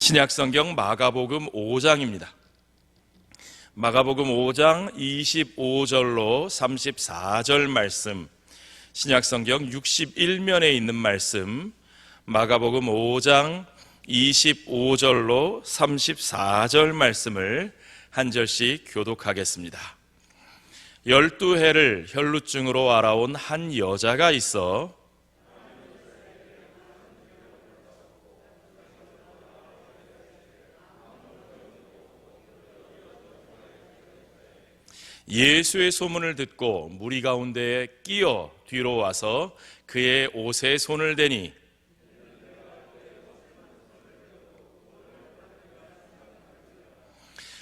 신약성경 마가복음 5장입니다. 마가복음 5장 25절로 34절 말씀, 신약성경 61면에 있는 말씀, 마가복음 5장 25절로 34절 말씀을 한 절씩 교독하겠습니다. 12해를 혈루증으로 앓아온 한 여자가 있어 예수의 소문을 듣고 무리 가운데에 끼어 뒤로 와서 그의 옷에 손을 대니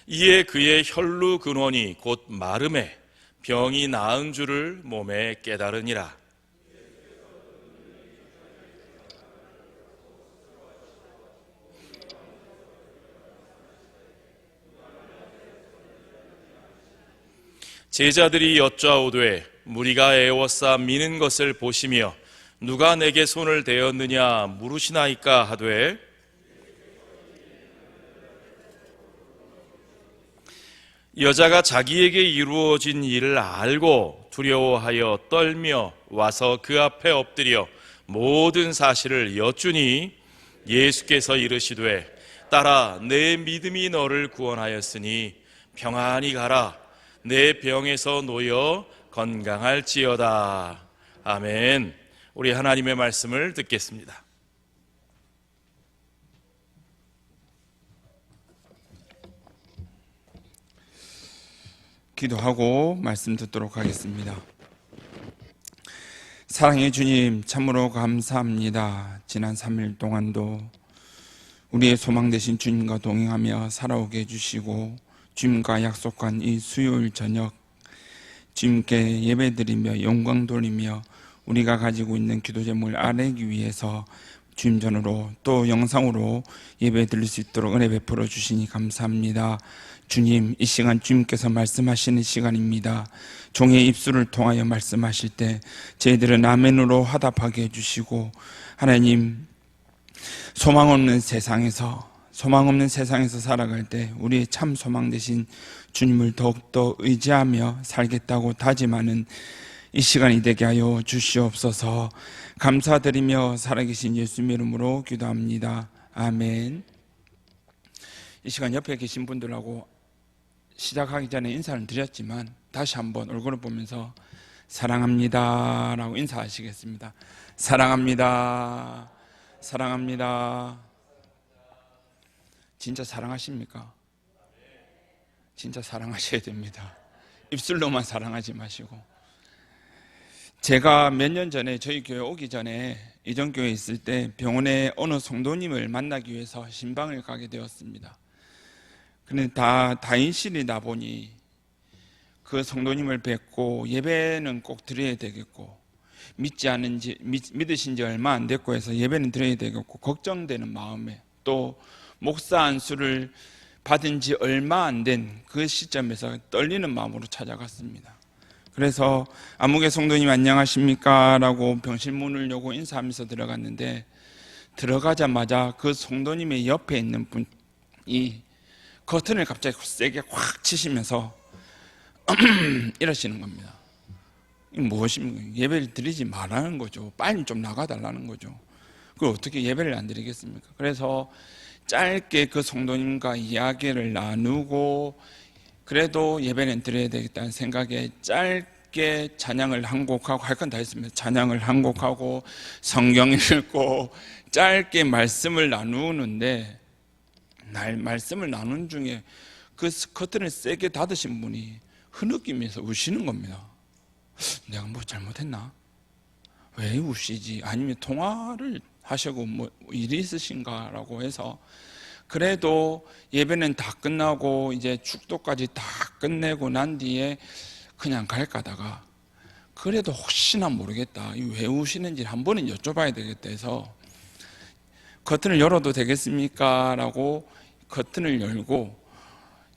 이에 그의 혈루 근원이 곧 마름에 병이 나은 줄을 몸에 깨달으니라. 제자들이 여짜오되 무리가 애워싸 미는 것을 보시며 누가 내게 손을 대었느냐 물으시나이까 하되 여자가 자기에게 이루어진 일을 알고 두려워하여 떨며 와서 그 앞에 엎드려 모든 사실을 여쭈니 예수께서 이르시되 딸아 내 믿음이 너를 구원하였으니 평안히 가라 내 병에서 놓여 건강할지어다. 아멘. 우리 하나님의 말씀을 듣겠습니다. 기도하고 말씀 듣도록 하겠습니다. 사랑의 주님, 참으로 감사합니다. 지난 3일 동안도 우리의 소망 되신 주님과 동행하며 살아오게 해주시고 주님과 약속한 이 수요일 저녁 주님께 예배드리며 영광 돌리며 우리가 가지고 있는 기도 제목을 아뢰기 위해서 주님 전으로 또 영상으로 예배 드릴 수 있도록 은혜 베풀어 주시니 감사합니다. 주님, 이 시간 주님께서 말씀하시는 시간입니다. 종의 입술을 통하여 말씀하실 때 저희들은 아멘으로 화답하게 해주시고 하나님, 소망 없는 세상에서 살아갈 때 우리의 참 소망 되신 주님을 더욱더 의지하며 살겠다고 다짐하는 이 시간이 되게 하여 주시옵소서. 감사드리며 살아계신 예수님의 이름으로 기도합니다. 아멘. 이 시간 옆에 계신 분들하고 시작하기 전에 인사를 드렸지만 다시 한번 얼굴을 보면서 사랑합니다 라고 인사하시겠습니다. 사랑합니다. 사랑합니다. 진짜 사랑하십니까? 진짜 사랑하셔야 됩니다. 입술로만 사랑하지 마시고. 제가 몇 년 전에 저희 교회 오기 전에 이전교회에 있을 때 병원에 어느 성도님을 만나기 위해서 신방을 가게 되었습니다. 근데 다인실이다 보니 그 성도님을 뵙고 예배는 꼭 드려야 되겠고 믿으신 지 얼마 안 됐고 해서 예배는 드려야 되겠고 걱정되는 마음에 또 목사 안수를 받은 지 얼마 안 된 그 시점에서 떨리는 마음으로 찾아갔습니다. 그래서 아무개 성도님 안녕하십니까? 라고 병실 문을 열고 인사하면서 들어갔는데 들어가자마자 그 성도님의 옆에 있는 분이 커튼을 갑자기 세게 확 치시면서 이러시는 겁니다. 이게 무엇입니까? 예배를 드리지 말라는 거죠. 빨리 좀 나가달라는 거죠. 그걸 어떻게 예배를 안 드리겠습니까? 그래서 짧게 그 성도님과 이야기를 나누고 그래도 예배는 드려야 되겠다는 생각에 짧게 찬양을 한 곡하고 할 건 다 했습니다. 찬양을 한 곡하고 성경 읽고 짧게 말씀을 나누는데 말씀을 나누는 중에 그 커튼을 세게 닫으신 분이 흐느끼면서 우시는 겁니다. 내가 뭐 잘못했나? 왜 우시지? 아니면 통화를 하시고 뭐 일이 있으신가? 라고 해서 그래도 예배는 다 끝나고 이제 축도까지 다 끝내고 난 뒤에 그냥 갈까 하다가 그래도 혹시나 모르겠다. 왜 우시는지 한 번은 여쭤봐야 되겠다 해서 커튼을 열어도 되겠습니까? 라고 커튼을 열고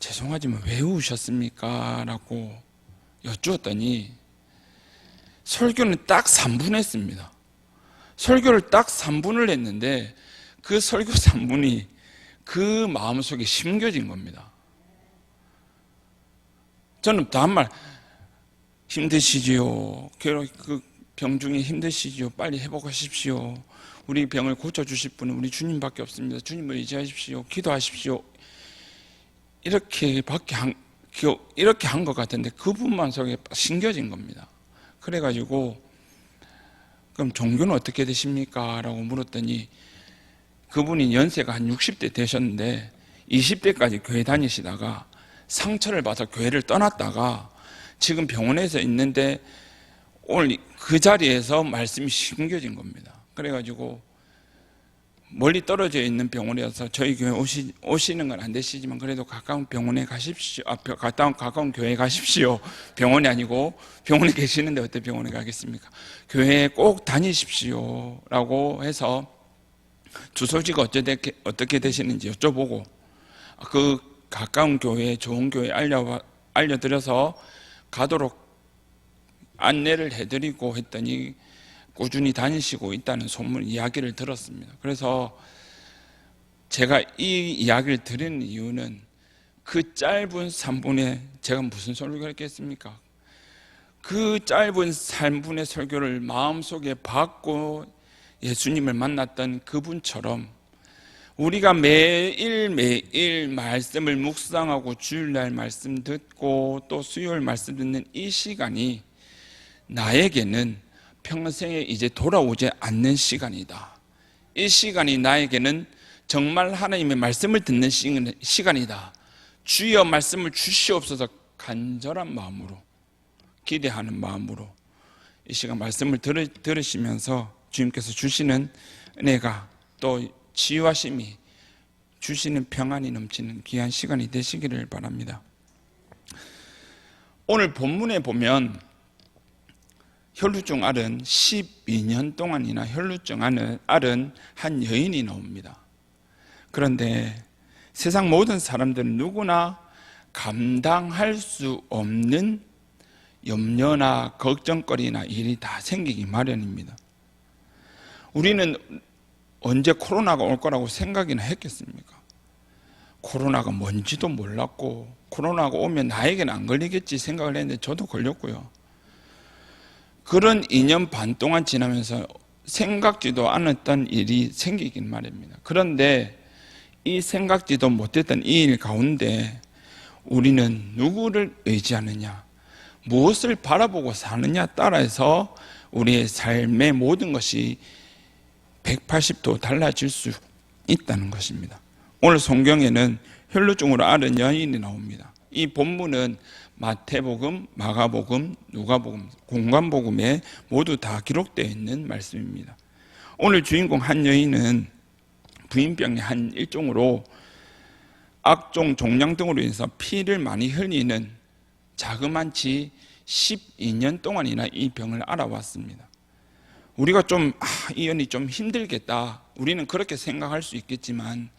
죄송하지만 왜 우셨습니까? 라고 여쭈었더니 설교는 딱 3분 했습니다. 설교를 딱 3분을 했는데 그 설교 3분이 그 마음속에 심겨진 겁니다. 저는 다음말 힘드시지요. 그 병 중에 힘드시지요. 빨리 회복하십시오. 우리 병을 고쳐주실 분은 우리 주님밖에 없습니다. 주님을 의지하십시오. 기도하십시오. 이렇게 한 것 같은데 그분만 속에 심겨진 겁니다. 그래가지고 그럼 종교는 어떻게 되십니까? 라고 물었더니 그분이 연세가 한 60대 되셨는데 20대까지 교회 다니시다가 상처를 받아 교회를 떠났다가 지금 병원에서 있는데 오늘 그 자리에서 말씀이 심겨진 겁니다. 그래가지고 멀리 떨어져 있는 병원이어서 저희 교회 오시는 건 안 되시지만 그래도 가까운 병원에 가십시오. 가까운 교회에 가십시오. 병원이 아니고 병원에 계시는데 어떻게 병원에 가겠습니까? 교회에 꼭 다니십시오. 라고 해서 주소지가 어떻게 되시는지 여쭤보고 그 가까운 교회, 좋은 교회 알려드려서 가도록 안내를 해드리고 했더니 꾸준히 다니시고 있다는 소문 이야기를 들었습니다. 그래서 제가 이 이야기를 드리는 이유는 그 짧은 3분에 제가 무슨 설교를 했겠습니까? 그 짧은 3분의 설교를 마음속에 받고 예수님을 만났던 그분처럼 우리가 매일 말씀을 묵상하고 주일날 말씀 듣고 또 수요일 말씀 듣는 이 시간이 나에게는 평생에 이제 돌아오지 않는 시간이다. 이 시간이 나에게는 정말 하나님의 말씀을 듣는 시간이다. 주여 말씀을 주시옵소서 간절한 마음으로 기대하는 마음으로 이 시간 말씀을 들으시면서 주님께서 주시는 은혜가 또 치유하심이 주시는 평안이 넘치는 귀한 시간이 되시기를 바랍니다. 오늘 본문에 보면 혈루증 앓은 12년 동안이나 혈루증 앓은 한 여인이 나옵니다. 그런데 세상 모든 사람들은 누구나 감당할 수 없는 염려나 걱정거리나 일이 다 생기기 마련입니다. 우리는 언제 코로나가 올 거라고 생각이나 했겠습니까? 코로나가 뭔지도 몰랐고 코로나가 오면 나에게는 안 걸리겠지 생각을 했는데 저도 걸렸고요. 그런 2년 반 동안 지나면서 생각지도 않았던 일이 생기긴 말입니다. 그런데 이 생각지도 못했던 이 일 가운데 우리는 누구를 의지하느냐, 무엇을 바라보고 사느냐 따라서 우리의 삶의 모든 것이 180도 달라질 수 있다는 것입니다. 오늘 성경에는 혈루증으로 앓은 여인이 나옵니다. 이 본문은 마태복음, 마가복음, 누가복음, 공관복음에 모두 다 기록되어 있는 말씀입니다. 오늘 주인공 한 여인은 부인병의 한 일종으로 악종 종양 등으로 인해서 피를 많이 흘리는 자그만치 12년 동안이나 이 병을 앓아왔습니다. 우리가 이 여인이 좀 힘들겠다, 우리는 그렇게 생각할 수 있겠지만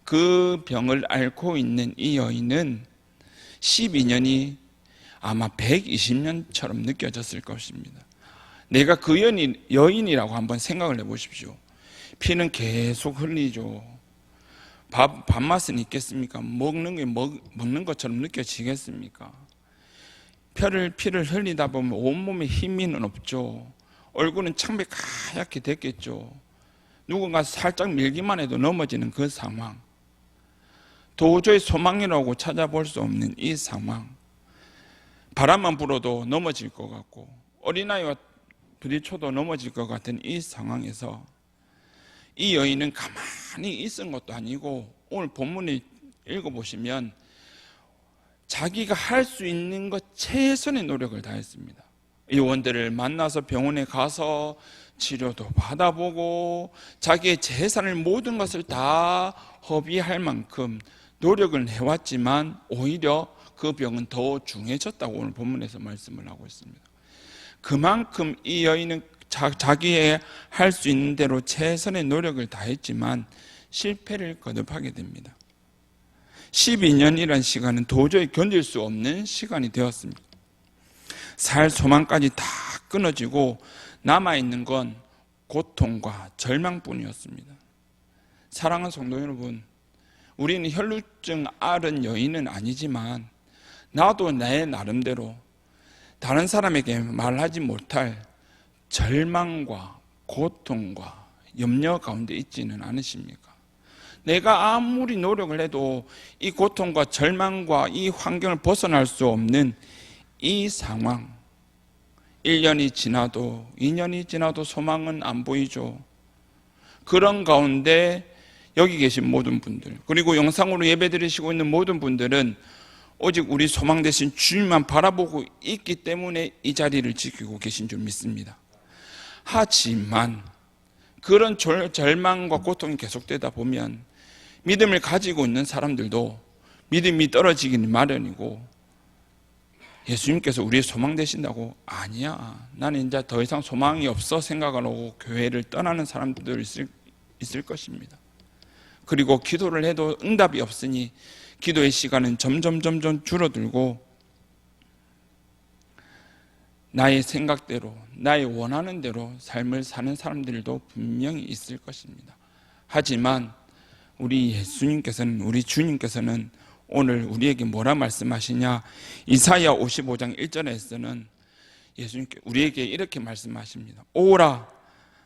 그 병을 앓고 있는 이 여인은 12년이 아마 120년처럼 느껴졌을 것입니다. 내가 그 여인이라고 한번 생각을 해보십시오. 피는 계속 흘리죠. 밥맛은 있겠습니까? 먹는 것처럼 느껴지겠습니까? 피를 흘리다 보면 온몸에 힘은 없죠. 얼굴은 창백하얗게 됐겠죠. 누군가 살짝 밀기만 해도 넘어지는 그 상황, 도저히 소망이라고 찾아볼 수 없는 이 상황, 바람만 불어도 넘어질 것 같고 어린아이와 부딪혀도 넘어질 것 같은 이 상황에서 이 여인은 가만히 있은 것도 아니고 오늘 본문을 읽어보시면 자기가 할 수 있는 것 최선의 노력을 다했습니다. 의원들을 만나서 병원에 가서 치료도 받아보고 자기의 재산을 모든 것을 다 허비할 만큼 노력을 해왔지만 오히려 그 병은 더 중해졌다고 오늘 본문에서 말씀을 하고 있습니다. 그만큼 이 여인은 자기의 할 수 있는 대로 최선의 노력을 다했지만 실패를 거듭하게 됩니다. 12년이라는 시간은 도저히 견딜 수 없는 시간이 되었습니다. 살 소망까지 다 끊어지고 남아있는 건 고통과 절망뿐이었습니다. 사랑하는 성도 여러분, 우리는 혈루증 앓은 여인은 아니지만 나도 내 나름대로 다른 사람에게 말하지 못할 절망과 고통과 염려 가운데 있지는 않으십니까? 내가 아무리 노력을 해도 이 고통과 절망과 이 환경을 벗어날 수 없는 이 상황, 1년이 지나도 2년이 지나도 소망은 안 보이죠. 그런 가운데 여기 계신 모든 분들, 그리고 영상으로 예배드리시고 있는 모든 분들은 오직 우리 소망 되신 주님만 바라보고 있기 때문에 이 자리를 지키고 계신 줄 믿습니다. 하지만 그런 절망과 고통이 계속되다 보면 믿음을 가지고 있는 사람들도 믿음이 떨어지기는 마련이고, 예수님께서 우리의 소망 되신다고 아니야, 나는 이제 더 이상 소망이 없어 생각을 하고 교회를 떠나는 사람들도 있을 것입니다. 그리고 기도를 해도 응답이 없으니 기도의 시간은 점점 줄어들고 나의 생각대로, 나의 원하는 대로 삶을 사는 사람들도 분명히 있을 것입니다. 하지만 우리 예수님께서는, 우리 주님께서는 오늘 우리에게 뭐라 말씀하시냐? 이사야 55장 1절에서는 예수님께 우리에게 이렇게 말씀하십니다. 오라,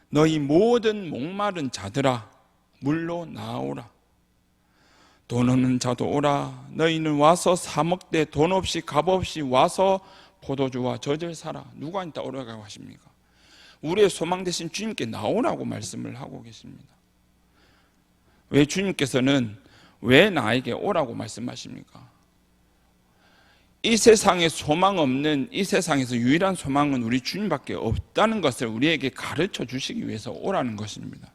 너희 모든 목마른 자들아, 물로 나오라. 돈 없는 자도 오라. 너희는 와서 사 먹되 돈 없이 값 없이 와서 포도주와 젖을 사라. 누가 있다 오라고 하십니까? 우리의 소망 되신 주님께 나오라고 말씀을 하고 계십니다. 왜 주님께서는 왜 나에게 오라고 말씀하십니까? 이 세상에 소망 없는, 이 세상에서 유일한 소망은 우리 주님밖에 없다는 것을 우리에게 가르쳐 주시기 위해서 오라는 것입니다.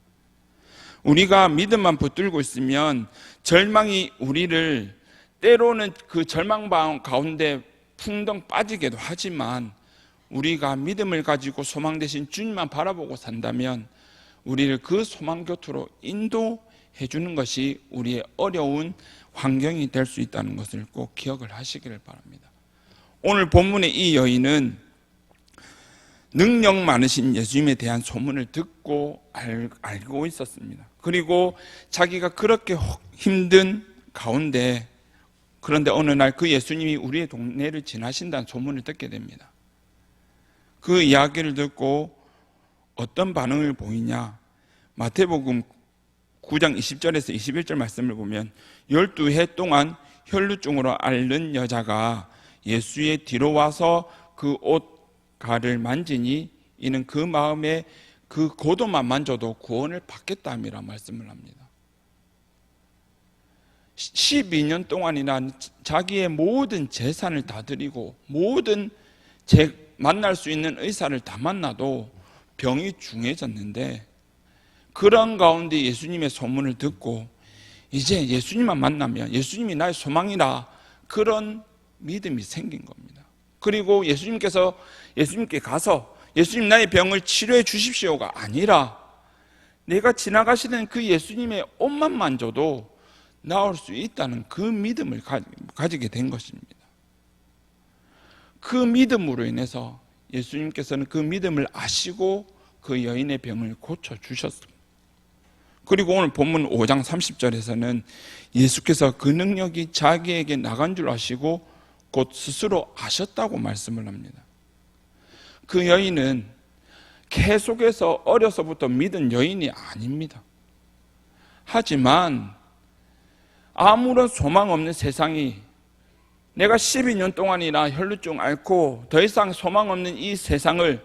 우리가 믿음만 붙들고 있으면 절망이 우리를 때로는 그 절망 가운데 풍덩 빠지게도 하지만, 우리가 믿음을 가지고 소망 되신 주님만 바라보고 산다면 우리를 그 소망 곁으로 인도해 주는 것이 우리의 어려운 환경이 될 수 있다는 것을 꼭 기억을 하시기를 바랍니다. 오늘 본문의 이 여인은 능력 많으신 예수님에 대한 소문을 듣고 알고 있었습니다. 그리고 자기가 그렇게 힘든 가운데, 그런데 어느 날 그 예수님이 우리의 동네를 지나신다는 소문을 듣게 됩니다. 그 이야기를 듣고 어떤 반응을 보이냐? 마태복음 9장 20절에서 21절 말씀을 보면 12해 동안 혈루증으로 앓는 여자가 예수의 뒤로 와서 그 옷가를 만지니 이는 그 마음에 그 고도만 만져도 구원을 받겠다미라 말씀을 합니다. 12년 동안이나 자기의 모든 재산을 다 드리고 모든 만날 수 있는 의사를 다 만나도 병이 중해졌는데, 그런 가운데 예수님의 소문을 듣고 이제 예수님만 만나면 예수님이 나의 소망이라, 그런 믿음이 생긴 겁니다. 그리고 예수님께 가서 예수님 나의 병을 치료해 주십시오가 아니라 내가 지나가시는 그 예수님의 옷만 만져도 나올 수 있다는 그 믿음을 가지게 된 것입니다. 그 믿음으로 인해서 예수님께서는 그 믿음을 아시고 그 여인의 병을 고쳐주셨습니다. 그리고 오늘 본문 5장 30절에서는 예수께서 그 능력이 자기에게 나간 줄 아시고 곧 스스로 아셨다고 말씀을 합니다. 그 여인은 계속해서 어려서부터 믿은 여인이 아닙니다. 하지만 아무런 소망 없는 세상이, 내가 12년 동안이나 혈루증 앓고 더 이상 소망 없는 이 세상을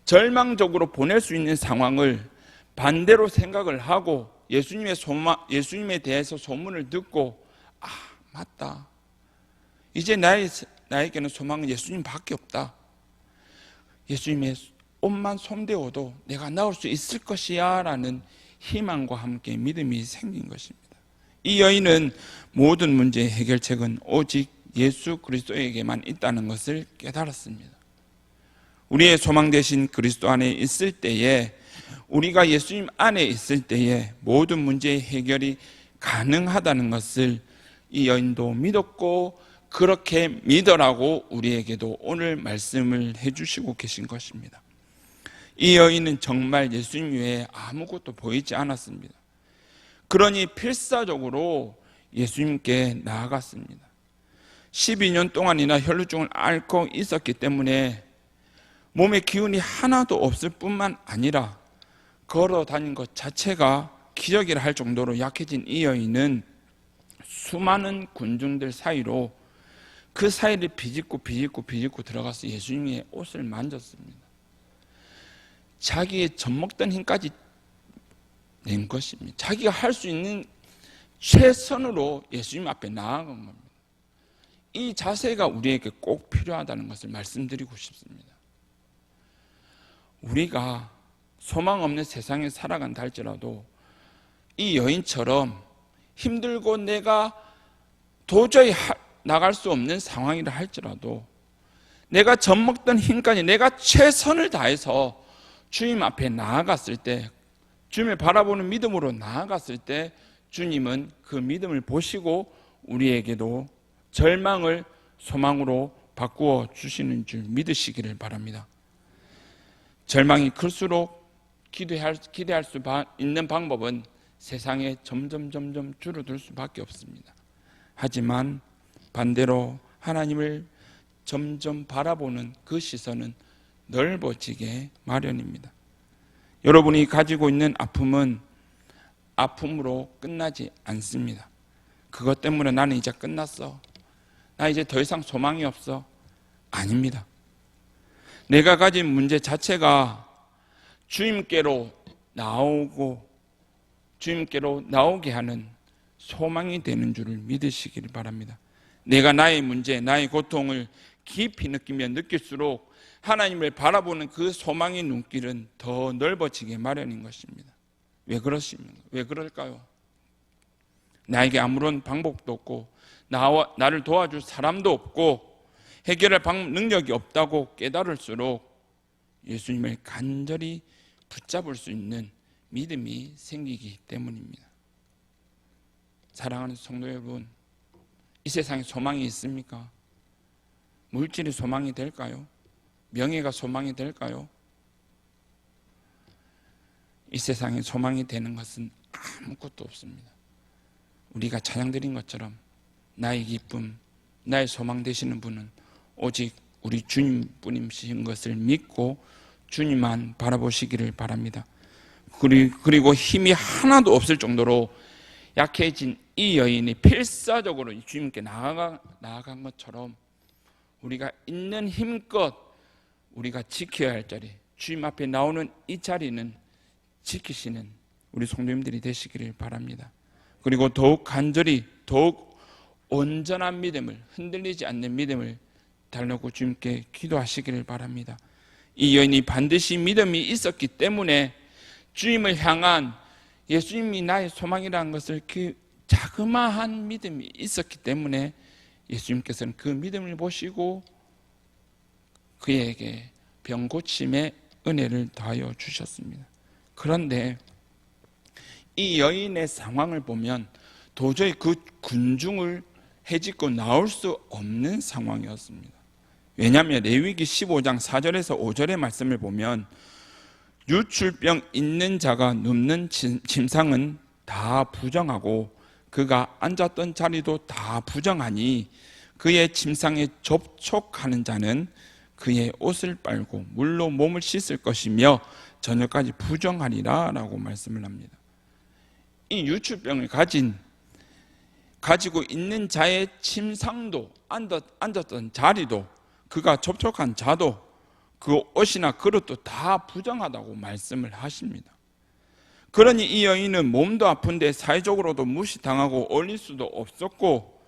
절망적으로 보낼 수 있는 상황을 반대로 생각을 하고 예수님에 대해서 소문을 듣고, 아, 맞다, 이제 나에게는 소망은 예수님밖에 없다, 예수님의 옷만 손대어도 내가 나올 수 있을 것이야 라는 희망과 함께 믿음이 생긴 것입니다. 이 여인은 모든 문제의 해결책은 오직 예수 그리스도에게만 있다는 것을 깨달았습니다. 우리의 소망 되신 그리스도 안에 있을 때에, 우리가 예수님 안에 있을 때에 모든 문제의 해결이 가능하다는 것을 이 여인도 믿었고, 그렇게 믿으라고 우리에게도 오늘 말씀을 해주시고 계신 것입니다. 이 여인은 정말 예수님 외에 아무것도 보이지 않았습니다. 그러니 필사적으로 예수님께 나아갔습니다. 12년 동안이나 혈루증을 앓고 있었기 때문에 몸에 기운이 하나도 없을 뿐만 아니라 걸어 다닌 것 자체가 기적이라 할 정도로 약해진 이 여인은 수많은 군중들 사이로 그 사이를 비집고 들어가서 예수님의 옷을 만졌습니다. 자기의 젖먹던 힘까지 낸 것입니다. 자기가 할 수 있는 최선으로 예수님 앞에 나아간 겁니다. 이 자세가 우리에게 꼭 필요하다는 것을 말씀드리고 싶습니다. 우리가 소망 없는 세상에 살아간다 할지라도 이 여인처럼 힘들고 내가 도저히 나갈 수 없는 상황이라 할지라도 내가 젖먹던 힘까지 내가 최선을 다해서 주님 앞에 나아갔을 때, 주님을 바라보는 믿음으로 나아갔을 때 주님은 그 믿음을 보시고 우리에게도 절망을 소망으로 바꾸어 주시는 줄 믿으시기를 바랍니다. 절망이 클수록 기대할 수 있는 방법은 세상에 점점 줄어들 수밖에 없습니다. 하지만 반대로 하나님을 점점 바라보는 그 시선은 넓어지게 마련입니다. 여러분이 가지고 있는 아픔은 아픔으로 끝나지 않습니다. 그것 때문에 나는 이제 끝났어, 나 이제 더 이상 소망이 없어, 아닙니다. 내가 가진 문제 자체가 주님께로 나오게 하는 소망이 되는 줄을 믿으시기를 바랍니다. 내가 나의 문제, 나의 고통을 깊이 느끼면 느낄수록 하나님을 바라보는 그 소망의 눈길은 더 넓어지게 마련인 것입니다. 왜 그럴까요? 나에게 아무런 방법도 없고 나를 도와줄 사람도 없고 해결할 능력이 없다고 깨달을수록 예수님을 간절히 붙잡을 수 있는 믿음이 생기기 때문입니다. 사랑하는 성도 여러분, 이 세상에 소망이 있습니까? 물질이 소망이 될까요? 명예가 소망이 될까요? 이 세상에 소망이 되는 것은 아무것도 없습니다. 우리가 찬양드린 것처럼 나의 기쁨, 나의 소망 되시는 분은 오직 우리 주님뿐이신 것을 믿고 주님만 바라보시기를 바랍니다. 그리고 힘이 하나도 없을 정도로 약해진 이 여인이 필사적으로 주님께 나아간 것처럼 우리가 있는 힘껏 우리가 지켜야 할 자리, 주님 앞에 나오는 이 자리는 지키시는 우리 성도님들이 되시기를 바랍니다. 그리고 더욱 간절히 더욱 온전한 믿음을, 흔들리지 않는 믿음을 달라고 주님께 기도하시기를 바랍니다. 이 여인이 반드시 믿음이 있었기 때문에 주님을 향한 예수님이 나의 소망이라는 것을 그 자그마한 믿음이 있었기 때문에 예수님께서는 그 믿음을 보시고 그에게 병 고침의 은혜를 더하여 주셨습니다. 그런데 이 여인의 상황을 보면 도저히 그 군중을 헤집고 나올 수 없는 상황이었습니다. 왜냐하면 레위기 15장 4절에서 5절의 말씀을 보면 유출병 있는 자가 눕는 침상은 다 부정하고 그가 앉았던 자리도 다 부정하니 그의 침상에 접촉하는 자는 그의 옷을 빨고 물로 몸을 씻을 것이며 저녁까지 부정하리라 라고 말씀을 합니다. 이 유출병을 가지고 있는 자의 침상도 앉았던 자리도 그가 접촉한 자도 그 옷이나 그릇도 다 부정하다고 말씀을 하십니다. 그러니 이 여인은 몸도 아픈데 사회적으로도 무시당하고 어울릴 수도 없었고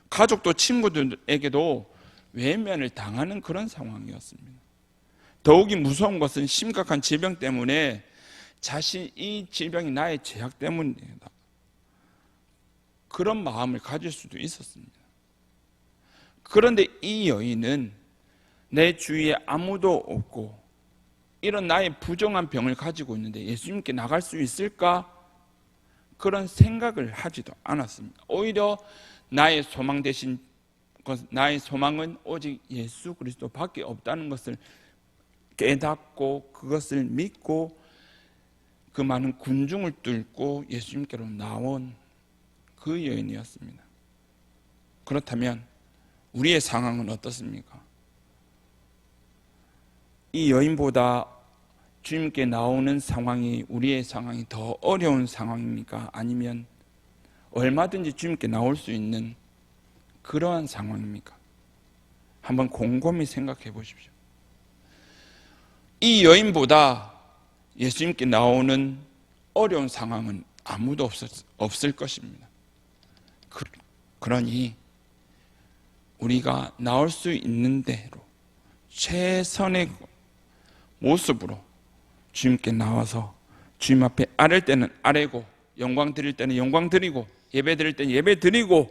가족도 친구들에게도 외면을 당하는 그런 상황이었습니다. 더욱이 무서운 것은 심각한 질병 때문에 이 질병이 나의 죄악 때문이다, 그런 마음을 가질 수도 있었습니다. 그런데 이 여인은 내 주위에 아무도 없고 이런 나의 부정한 병을 가지고 있는데 예수님께 나갈 수 있을까? 그런 생각을 하지도 않았습니다. 오히려 나의 소망 대신 나의 소망은 오직 예수 그리스도밖에 없다는 것을 깨닫고 그것을 믿고 그 많은 군중을 뚫고 예수님께로 나온 그 여인이었습니다. 그렇다면 우리의 상황은 어떻습니까? 이 여인보다 주님께 나오는 상황이 우리의 상황이 더 어려운 상황입니까? 아니면 얼마든지 주님께 나올 수 있는 그러한 상황입니까? 한번 곰곰이 생각해 보십시오. 이 여인보다 예수님께 나오는 어려운 상황은 아무도 없을 것입니다. 그러니 우리가 나올 수 있는 대로 최선의 모습으로 주님께 나와서 주님 앞에 아랠 때는 아뢰고, 영광 드릴 때는 영광 드리고, 예배 드릴 때는 예배 드리고,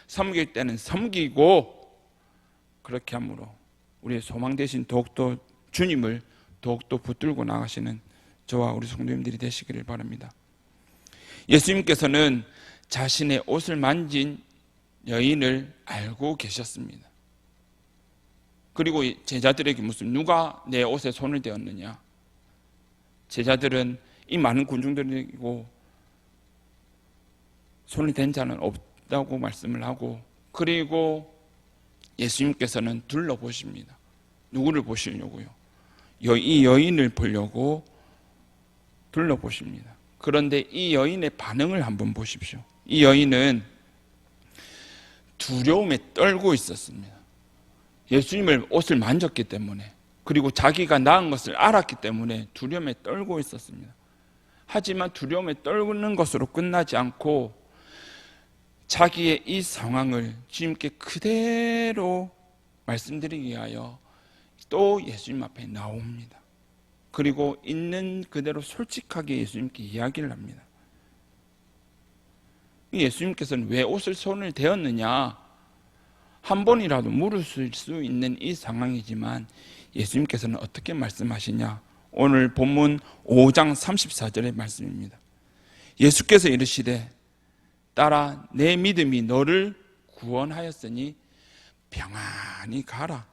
섬길 때는 섬기고, 그렇게 함으로 우리의 소망 대신 더욱더 주님을 더욱더 붙들고 나가시는 저와 우리 성도님들이 되시기를 바랍니다. 예수님께서는 자신의 옷을 만진 여인을 알고 계셨습니다. 그리고 제자들에게 누가 내 옷에 손을 대었느냐? 제자들은 이 많은 군중들이고 손을 댄 자는 없다고 말씀을 하고, 그리고 예수님께서는 둘러보십니다. 누구를 보시려고요? 이 여인을 보려고 둘러보십니다. 그런데 이 여인의 반응을 한번 보십시오. 이 여인은 두려움에 떨고 있었습니다. 예수님을 옷을 만졌기 때문에, 그리고 자기가 나은 것을 알았기 때문에 두려움에 떨고 있었습니다. 하지만 두려움에 떨는 것으로 끝나지 않고 자기의 이 상황을 주님께 그대로 말씀드리기 위하여 또 예수님 앞에 나옵니다. 그리고 있는 그대로 솔직하게 예수님께 이야기를 합니다. 예수님께서는 왜 옷을 손을 대었느냐? 한 번이라도 물으실 수 있는 이 상황이지만 예수님께서는 어떻게 말씀하시냐? 오늘 본문 5장 34절의 말씀입니다. 예수께서 이르시되 딸아 내 믿음이 너를 구원하였으니 평안히 가라.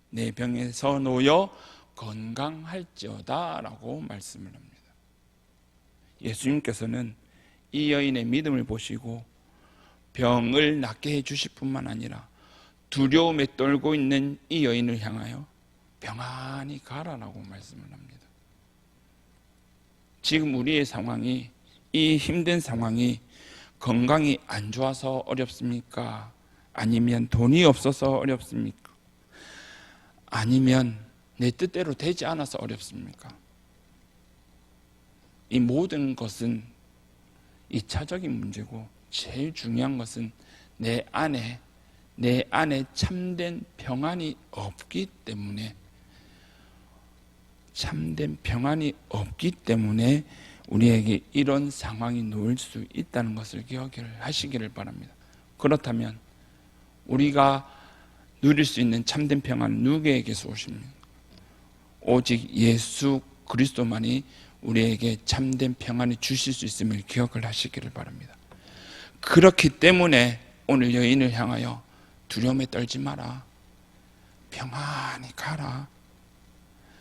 내 병에서 놓여 건강할지어다 라고 말씀을 합니다. 예수님께서는 이 여인의 믿음을 보시고 병을 낫게 해주실 뿐만 아니라 두려움에 떨고 있는 이 여인을 향하여 평안히 가라라고 말씀을 합니다. 지금 우리의 상황이, 이 힘든 상황이 건강이 안 좋아서 어렵습니까? 아니면 돈이 없어서 어렵습니까? 아니면 내 뜻대로 되지 않아서 어렵습니까? 이 모든 것은 2차적인 문제고, 제일 중요한 것은 내 안에 참된 평안이 없기 때문에, 참된 평안이 없기 때문에 우리에게 이런 상황이 놓일 수 있다는 것을 기억을 하시기를 바랍니다. 그렇다면 우리가 누릴 수 있는 참된 평안은 누구에게서 오십니까? 오직 예수 그리스도만이 우리에게 참된 평안을 주실 수 있음을 기억을 하시기를 바랍니다. 그렇기 때문에 오늘 여인을 향하여 두려움에 떨지 마라, 평안히 가라,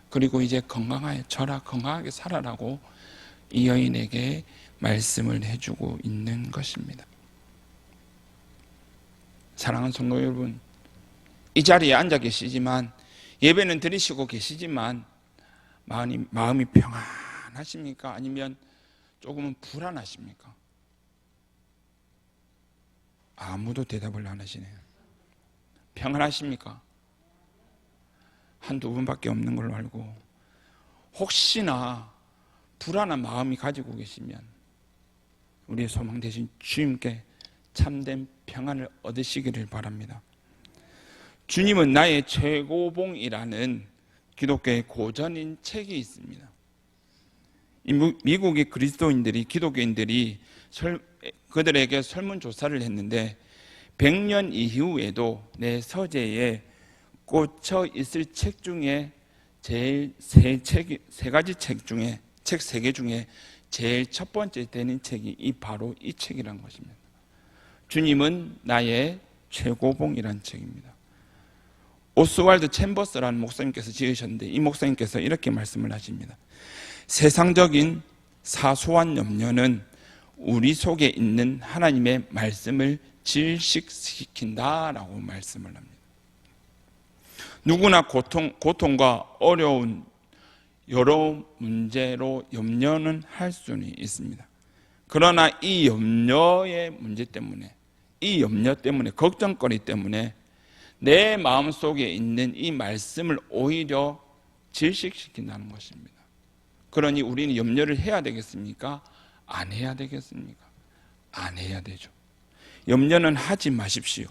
그리고 이제 건강해져라, 건강하게 살아라고 이 여인에게 말씀을 해주고 있는 것입니다. 사랑하는 성도 여러분, 이 자리에 앉아 계시지만, 예배는 드리시고 계시지만 마음이 평안하십니까? 아니면 조금은 불안하십니까? 아무도 대답을 안 하시네요. 평안하십니까? 한두 분밖에 없는 걸로 알고, 혹시나 불안한 마음이 가지고 계시면 우리의 소망 되신 주님께 참된 평안을 얻으시기를 바랍니다. 주님은 나의 최고봉이라는 기독교의 고전인 책이 있습니다. 미국의 그리스도인들이, 기독교인들이 그들에게 설문조사를 했는데 100년 이후에도 내 서재에 꽂혀 있을 책 중에 제일 세 가지 책 중에, 책 3개 중에 제일 첫 번째 되는 책이 바로 이 책이라는 것입니다. 주님은 나의 최고봉이라는 책입니다. 오스왈드 챔버스라는 목사님께서 지으셨는데, 이 목사님께서 이렇게 말씀을 하십니다. 세상적인 사소한 염려는 우리 속에 있는 하나님의 말씀을 질식시킨다라고 말씀을 합니다. 누구나 고통과 어려운 여러 문제로 염려는 할 수는 있습니다. 그러나 이 염려의 문제 때문에, 이 염려 때문에, 걱정거리 때문에 내 마음속에 있는 이 말씀을 오히려 질식시킨다는 것입니다. 그러니 우리는 염려를 해야 되겠습니까? 안 해야 되겠습니까? 안 해야 되죠. 염려는 하지 마십시오.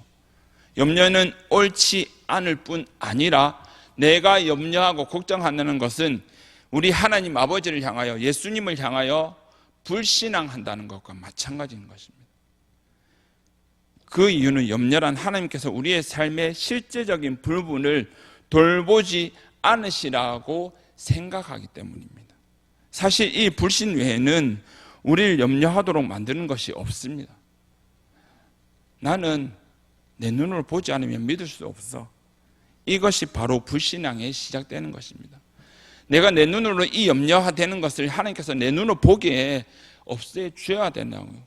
염려는 옳지 않을 뿐 아니라 내가 염려하고 걱정하는 것은 우리 하나님 아버지를 향하여, 예수님을 향하여 불신앙한다는 것과 마찬가지인 것입니다. 그 이유는 염려란 하나님께서 우리의 삶의 실제적인 부분을 돌보지 않으시라고 생각하기 때문입니다. 사실 이 불신 외에는 우리를 염려하도록 만드는 것이 없습니다. 나는 내 눈으로 보지 않으면 믿을 수 없어. 이것이 바로 불신앙의 시작되는 것입니다. 내가 내 눈으로 이 염려되는 것을 하나님께서 내 눈으로 보기에 없애줘야 된다고요.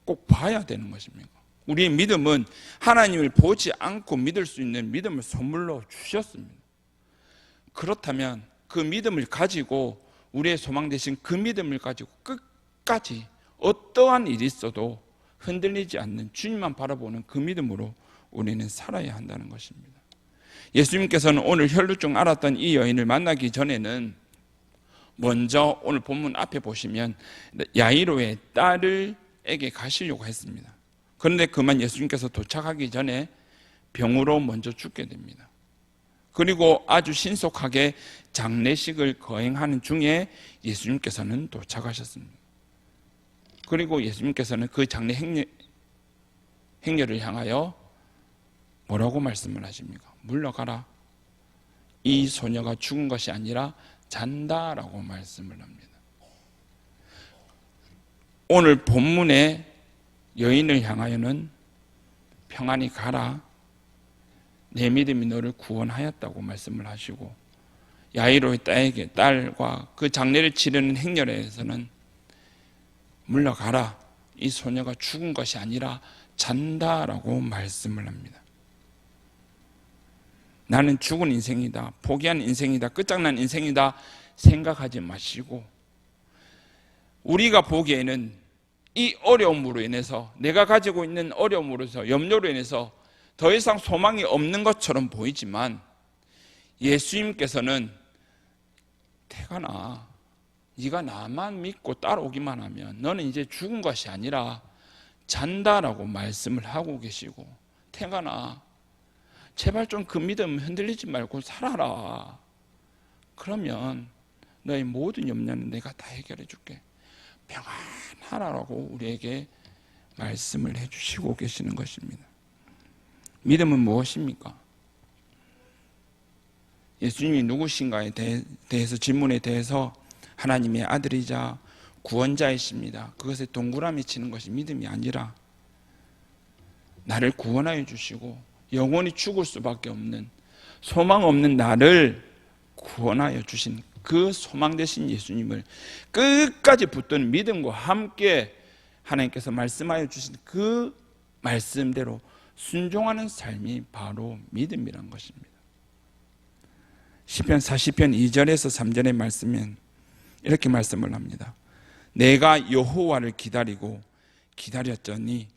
꼭 봐야 되는 것입니다. 우리의 믿음은 하나님을 보지 않고 믿을 수 있는 믿음을 선물로 주셨습니다. 그렇다면 그 믿음을 가지고, 우리의 소망 되신 그 믿음을 가지고 끝까지 어떠한 일이 있어도 흔들리지 않는, 주님만 바라보는 그 믿음으로 우리는 살아야 한다는 것입니다. 예수님께서는 오늘 혈루증 앓았던 이 여인을 만나기 전에는 먼저 오늘 본문 앞에 보시면 야이로의 딸에게 가시려고 했습니다. 그런데 그만 예수님께서 도착하기 전에 병으로 먼저 죽게 됩니다. 그리고 아주 신속하게 장례식을 거행하는 중에 예수님께서는 도착하셨습니다. 그리고 예수님께서는 그 장례 행렬을 향하여 뭐라고 말씀을 하십니까? 물러가라. 이 소녀가 죽은 것이 아니라 잔다라고 말씀을 합니다. 오늘 본문의 여인을 향하여는 평안히 가라. 내 믿음이 너를 구원하였다고 말씀을 하시고, 야이로의 딸과 그 장례를 치르는 행렬에서는 물러가라. 이 소녀가 죽은 것이 아니라 잔다라고 말씀을 합니다. 나는 죽은 인생이다, 포기한 인생이다, 끝장난 인생이다 생각하지 마시고, 우리가 보기에는 이 어려움으로 인해서, 내가 가지고 있는 어려움으로서, 염려로 인해서 더 이상 소망이 없는 것처럼 보이지만 예수님께서는 태가나, 네가 나만 믿고 따라오기만 하면 너는 이제 죽은 것이 아니라 잔다라고 말씀을 하고 계시고, 태가나 제발 좀 그 믿음 흔들리지 말고 살아라. 그러면 너의 모든 염려는 내가 다 해결해 줄게. 평안하라고 우리에게 말씀을 해주시고 계시는 것입니다. 믿음은 무엇입니까? 예수님이 누구신가에 대해서 질문에 대해서 하나님의 아들이자 구원자이십니다. 그것에 동그라미 치는 것이 믿음이 아니라 나를 구원하여 주시고 영원히 죽을 수밖에 없는, 소망 없는 나를 구원하여 주신 그 소망 되신 예수님을 끝까지 붙드는 믿음과 함께 하나님께서 말씀하여 주신 그 말씀대로 순종하는 삶이 바로 믿음이란 것입니다. 시편 40편 2절에서 3절의 말씀은 이렇게 말씀을 합니다. 내가 여호와를 기다렸더니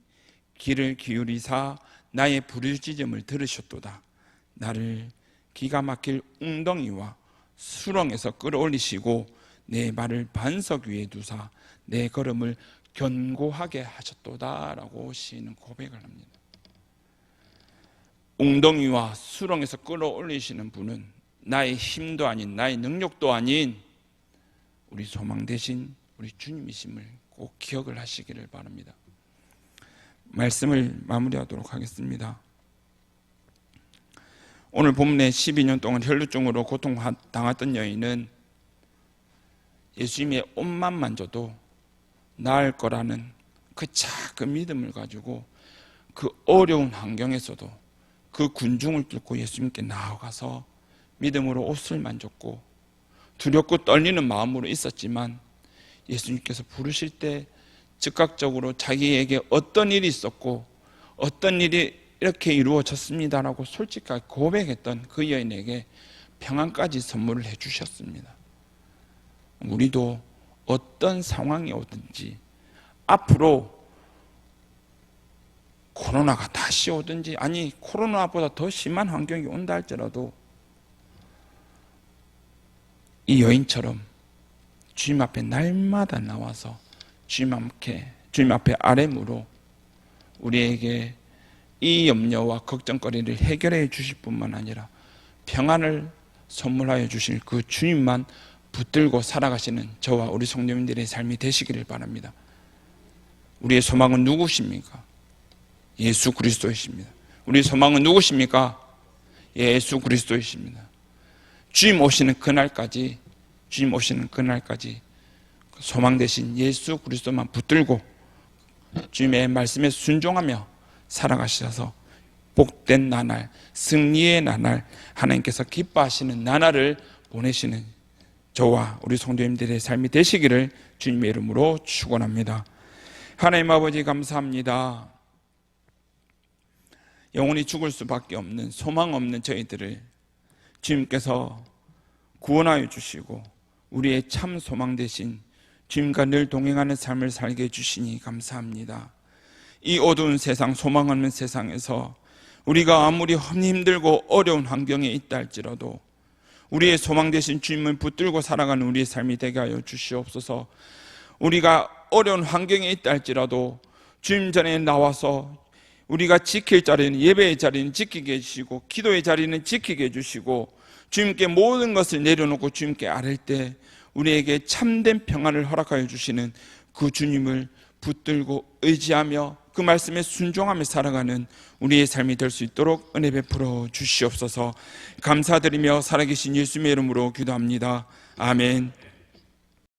귀를 기울이사 나의 부르짖음을 들으셨도다. 나를 기가 막힐 웅덩이와 수렁에서 끌어올리시고 내 발을 반석 위에 두사 내 걸음을 견고하게 하셨도다 라고 시인은 고백을 합니다. 웅덩이와 수렁에서 끌어올리시는 분은 나의 힘도 아닌, 나의 능력도 아닌 우리 소망 되신 우리 주님이심을 꼭 기억을 하시기를 바랍니다. 말씀을 마무리하도록 하겠습니다. 오늘 본문에 12년 동안 혈루증으로 고통당했던 여인은 예수님의 옷만 만져도 나을 거라는 그 작은 믿음을 가지고 그 어려운 환경에서도 그 군중을 뚫고 예수님께 나아가서 믿음으로 옷을 만졌고 두렵고 떨리는 마음으로 있었지만 예수님께서 부르실 때 즉각적으로 자기에게 어떤 일이 있었고 어떤 일이 이렇게 이루어졌습니다라고 솔직하게 고백했던 그 여인에게 평안까지 선물을 해주셨습니다. 우리도 어떤 상황이 오든지, 앞으로 코로나가 다시 오든지, 아니 코로나보다 더 심한 환경이 온다 할지라도 이 여인처럼 주님 앞에 날마다 나와서 주님 앞에 아뢰므로 우리에게 이 염려와 걱정거리를 해결해 주실 뿐만 아니라 평안을 선물하여 주실 그 주님만 붙들고 살아가시는 저와 우리 성도님들의 삶이 되시기를 바랍니다. 우리의 소망은 누구십니까? 예수 그리스도이십니다. 우리의 소망은 누구십니까? 예수 그리스도이십니다. 주님 오시는 그날까지 소망 되신 예수 그리스도만 붙들고 주님의 말씀에 순종하며 살아가셔서 복된 나날, 승리의 나날, 하나님께서 기뻐하시는 나날을 보내시는 저와 우리 성도님들의 삶이 되시기를 주님의 이름으로 축원합니다. 하나님 아버지 감사합니다. 영원히 죽을 수밖에 없는 소망 없는 저희들을 주님께서 구원하여 주시고 우리의 참 소망 되신 주님과 늘 동행하는 삶을 살게 해주시니 감사합니다. 이 어두운 세상, 소망 없는 세상에서 우리가 아무리 힘들고 어려운 환경에 있다 할지라도 우리의 소망 되신 주님을 붙들고 살아가는 우리의 삶이 되게 하여 주시옵소서. 우리가 어려운 환경에 있다 할지라도 주님 전에 나와서 우리가 지킬 자리는, 예배의 자리는 지키게 해주시고 기도의 자리는 지키게 해주시고 주님께 모든 것을 내려놓고 주님께 아뢰 때 우리에게 참된 평안을 허락하여 주시는 그 주님을 붙들고 의지하며 그 말씀에 순종하며 살아가는 우리의 삶이 될 수 있도록 은혜 베풀어 주시옵소서. 감사드리며 살아계신 예수님의 이름으로 기도합니다. 아멘.